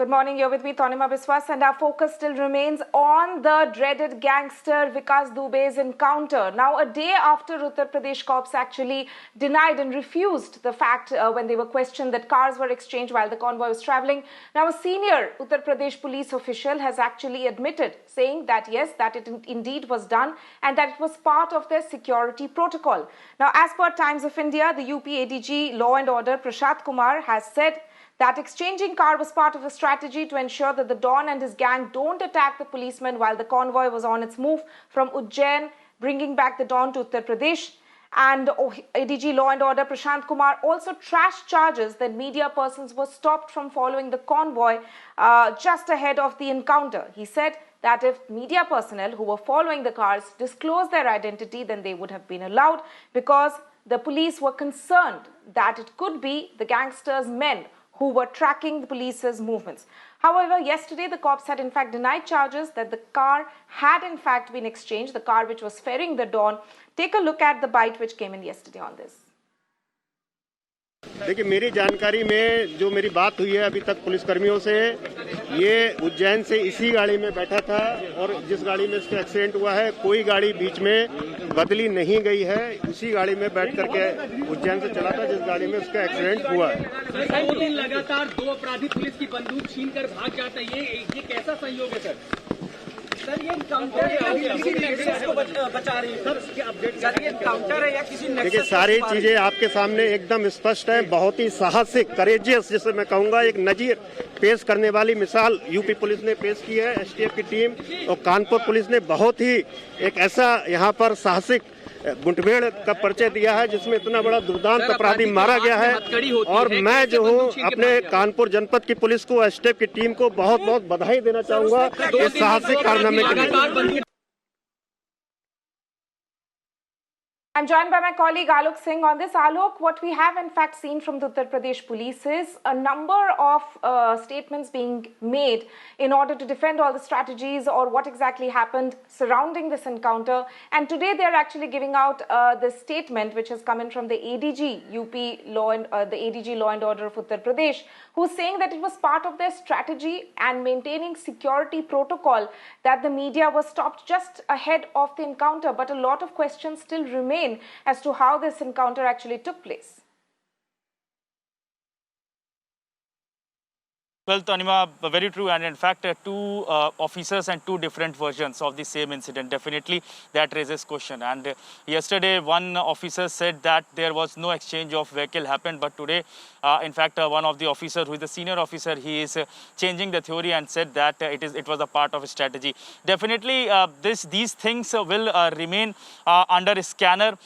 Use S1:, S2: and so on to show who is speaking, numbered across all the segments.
S1: Good morning, you're with me, Tanima Biswas, and our focus still remains on the dreaded gangster Vikas Dubey's encounter. Now, a day after Uttar Pradesh cops actually denied and refused the fact when they were questioned that cars were exchanged while the convoy was traveling. Now, a senior Uttar Pradesh police official has actually admitted, saying that yes, that it indeed was done and that it was part of their security protocol. Now, as per Times of India, the UP ADG Law and Order Prashant Kumar has said that exchanging car was part of a strategy to ensure that the Don and his gang don't attack the policemen while the convoy was on its move from Ujjain, bringing back the Don to Uttar Pradesh. And ADG Law and Order Prashant Kumar also trashed charges that media persons were stopped from following the convoy just ahead of the encounter. He said that if media personnel who were following the cars disclosed their identity, then they would have been allowed because the police were concerned that it could be the gangsters' men who were tracking the police's movements. However, yesterday the cops had in fact denied charges that the car had in fact been exchanged, the car which was ferrying the Don. Take a look at the bite which came in yesterday on this.
S2: देखिए, मेरी जानकारी में जो मेरी बात हुई है अभी तक पुलिसकर्मियों से, ये उज्जैन से इसी गाड़ी में बैठा था और जिस गाड़ी में इसका एक्सीडेंट हुआ है कोई गाड़ी बीच में बदली नहीं गई है। उसी गाड़ी में बैठ करके उज्जैन से चला था जिस गाड़ी में उसका एक्सीडेंट हुआ है।
S3: 2 दिन लगातार 2 अपराधी पुलिस की बंदूक छीनकर भाग जाते हैं, ये कैसा संयोग है सर? सर, ये एनकाउंटर है या किसी नेक्सस को बचा रही है? सर, ये एनकाउंटर है या किसी नेक्सस?
S2: देखिए, सारी चीजें आपके सामने एकदम स्पष्ट है। बहुत ही साहसिक, करेजियस, जिसे मैं कहूंगा एक नजीर पेश करने वाली मिसाल यूपी पुलिस ने पेश की है, एसटीएफ की टीम और कानपुर पुलिस ने बहुत ही एक ऐसा यहाँ पर साहसिक मुठभेड़ का परिचय दिया है जिसमें इतना बड़ा दुर्दांत अपराधी मारा गया है। और मैं जो हूँ अपने कानपुर जनपद की पुलिस को, एसटीएफ की टीम को बहुत बहुत बधाई देना चाहूंगा इस साहसिक कारनामे के लिए।
S1: I'm joined by my colleague Alok Singh on this. Alok, what we have in fact seen from the Uttar Pradesh police is a number of statements being made in order to defend all the strategies or what exactly happened surrounding this encounter. And today they are actually giving out this statement which has come in from the ADG UP Law and the ADG Law and Order of Uttar Pradesh, who's saying that it was part of their strategy and maintaining security protocol that the media was stopped just ahead of the encounter. But a lot of questions still remain as to how this encounter actually took place.
S4: Well, Tanima, very true, and in fact, two officers and two different versions of the same incident. Definitely, that raises question. And yesterday, one officer said that there was no exchange of vehicle happened, but today, in fact, one of the officers, who is the senior officer, he is changing the theory and said that it was a part of a strategy. Definitely, these things will remain under scanner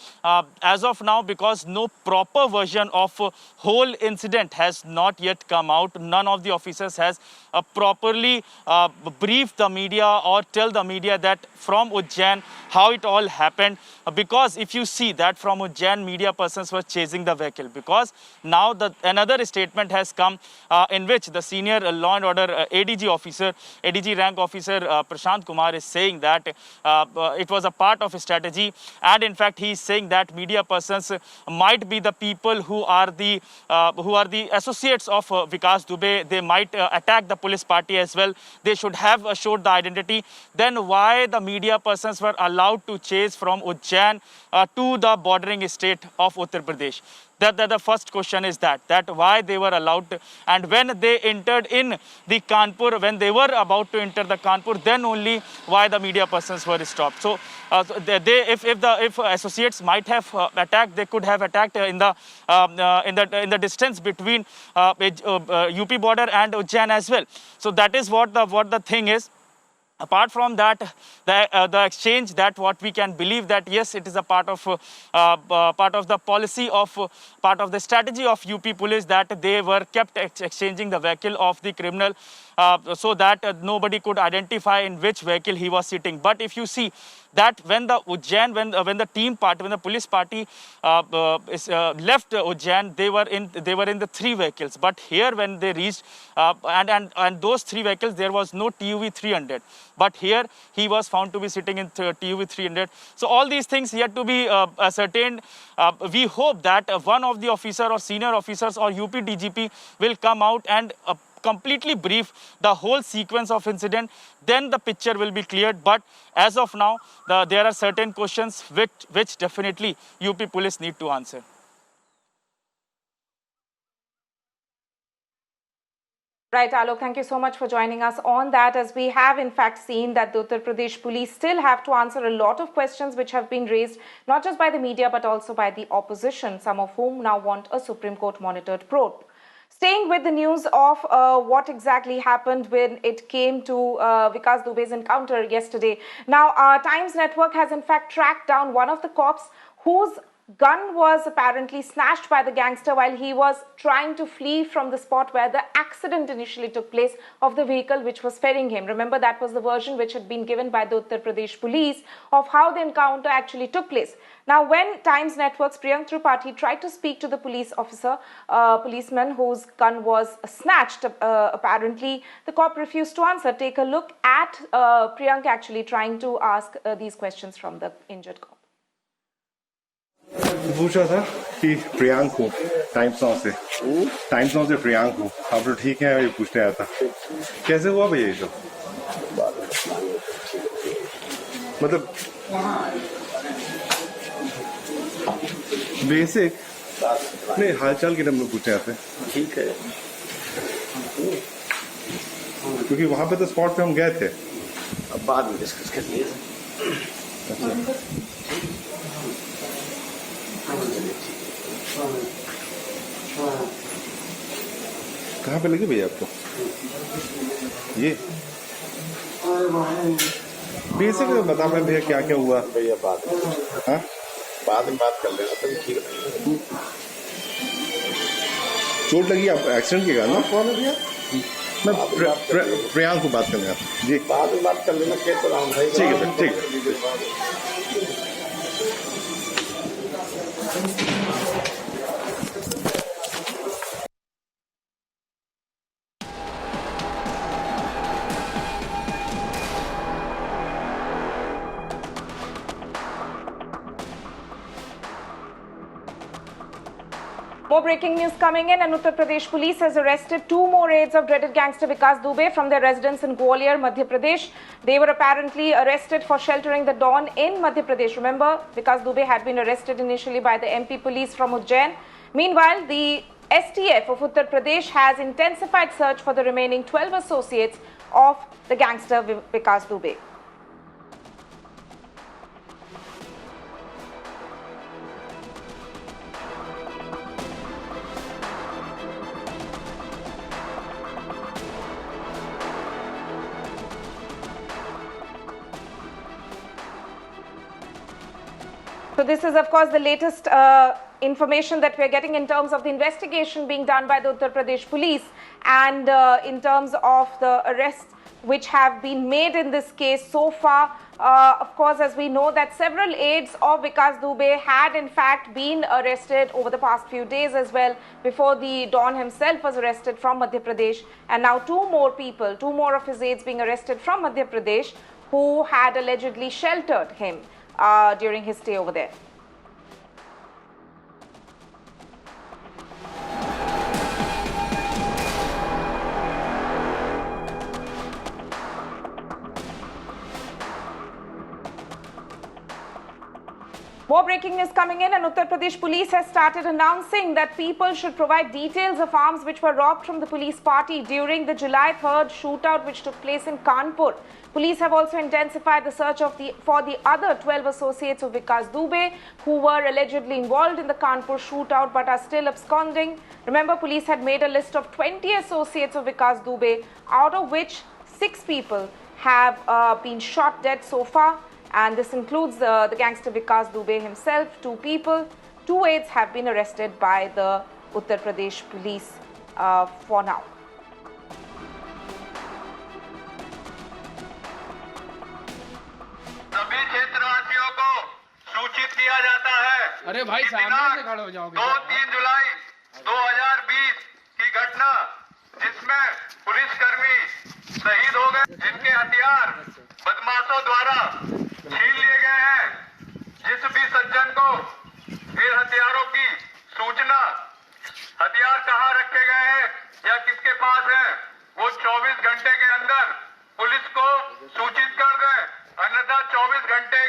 S4: as of now, because no proper version of whole incident has not yet come out. None of the officers has properly briefed the media or tell the media that from Ujjain how it all happened, because if you see that from Ujjain media persons were chasing the vehicle, because now another statement has come in which the senior law and order ADG rank officer Prashant Kumar is saying that it was a part of a strategy, and in fact he is saying that media persons might be the people who are the associates of Vikas Dubey. They might attack the police party as well. They should have assured the identity. Then why the media persons were allowed to chase from Ujjain to the bordering state of Uttar Pradesh? The first question is that why they were allowed to, and when they entered in the Kanpur, when they were about to enter the Kanpur, then only why the media persons were stopped. So if associates might have attacked, they could have attacked in the distance between UP border and Ujjain as well. So that is what the thing is. Apart from that, the exchange, that what we can believe that yes, it is a part of the policy of part of the strategy of UP police, that they were kept exchanging the vehicle of the criminal so that nobody could identify in which vehicle he was sitting. But if you see that when the Ujjain, when the police party left Ujjain, they were in the 3 vehicles. But here when they reached and those 3 vehicles, there was no TUV 300. But here he was found to be sitting in TUV 300. So all these things yet to be ascertained. We hope that one of the officer or senior officers or UP DGP will come out and completely brief the whole sequence of incident, then the picture will be cleared. But as of now, there are certain questions which definitely UP police need to answer.
S1: Right, Alok, thank you so much for joining us on that, as we have in fact seen that the Uttar Pradesh police still have to answer a lot of questions which have been raised not just by the media but also by the opposition, some of whom now want a Supreme Court monitored probe. Staying with the news of what exactly happened when it came to Vikas Dubey's encounter yesterday. Now, Times Network has in fact tracked down one of the cops whose gun was apparently snatched by the gangster while he was trying to flee from the spot where the accident initially took place of the vehicle which was ferrying him. Remember, that was the version which had been given by the Uttar Pradesh police of how the encounter actually took place. Now, when Times Network's Priyank Tripathi tried to speak to the policeman whose gun was snatched, apparently the cop refused to answer. Take a look at Priyank actually trying to ask these questions from the injured cop.
S5: पूछा था कि प्रियांक हूँ times now से प्रियांक हूँ, आप तो ठीक है, ये पूछने आया था। कैसे हुआ भैया ये सब? मतलब बेसिक नहीं, हालचाल के नंबर पूछने आते। ठीक है, क्योंकि वहां पे तो स्पॉट पे हम गए थे।
S6: अब बाद में डिस्कस कर लिए।
S5: अच्छा, कहाँ पे लगी भैया आपको ये? बेसिक बता पाए भैया क्या क्या हुआ?
S6: भैया बाद में बात कर लेना, तभी ठीक है।
S5: चोट लगी आप एक्सीडेंट के कारण? कौन है भैया? मैं प्रियांक को बात करना जी।
S6: बाद में बात कर लेना, कह तो रहा हूँ भाई।
S5: ठीक है, ठीक है।
S1: More breaking news coming in, and Uttar Pradesh police has arrested two more aides of dreaded gangster Vikas Dubey from their residence in Gwalior, Madhya Pradesh. They were apparently arrested for sheltering the Don in Madhya Pradesh. Remember, Vikas Dubey had been arrested initially by the MP police from Ujjain. Meanwhile, the STF of Uttar Pradesh has intensified search for the remaining 12 associates of the gangster Vikas Dubey. So this is, of course, the latest information that we are getting in terms of the investigation being done by the Uttar Pradesh police, and in terms of the arrests which have been made in this case so far. Of course, as we know that several aides of Vikas Dubey had in fact been arrested over the past few days as well, before the Don himself was arrested from Madhya Pradesh, and now two more of his aides being arrested from Madhya Pradesh who had allegedly sheltered him during his stay over there. More breaking news coming in, and Uttar Pradesh police has started announcing that people should provide details of arms which were robbed from the police party during the July 3rd shootout which took place in Kanpur. Police have also intensified the search for the other 12 associates of Vikas Dubey who were allegedly involved in the Kanpur shootout but are still absconding. Remember, police had made a list of 20 associates of Vikas Dubey, out of which 6 people have been shot dead so far. And this includes the gangster Vikas Dubey himself. 2 people, 2 aides have been arrested by the Uttar Pradesh police for now.
S7: सभी क्षेत्रवासियों को सूचित किया जाता है।
S8: अरे भाई सामने से खड़े हो जाओगे।
S7: 2-3 जुलाई 2020 की घटना, जिसमें पुलिसकर्मी शहीद हो गए, जिनके हथियार बदमाशों द्वारा छीन लिए गए हैं। जिस भी सज्जन को इन हथियारों की सूचना, हथियार कहाँ रखे गए हैं या किसके पास है, वो 24 घंटे के अंदर पुलिस को सूचित कर दें, अन्यथा 24 घंटे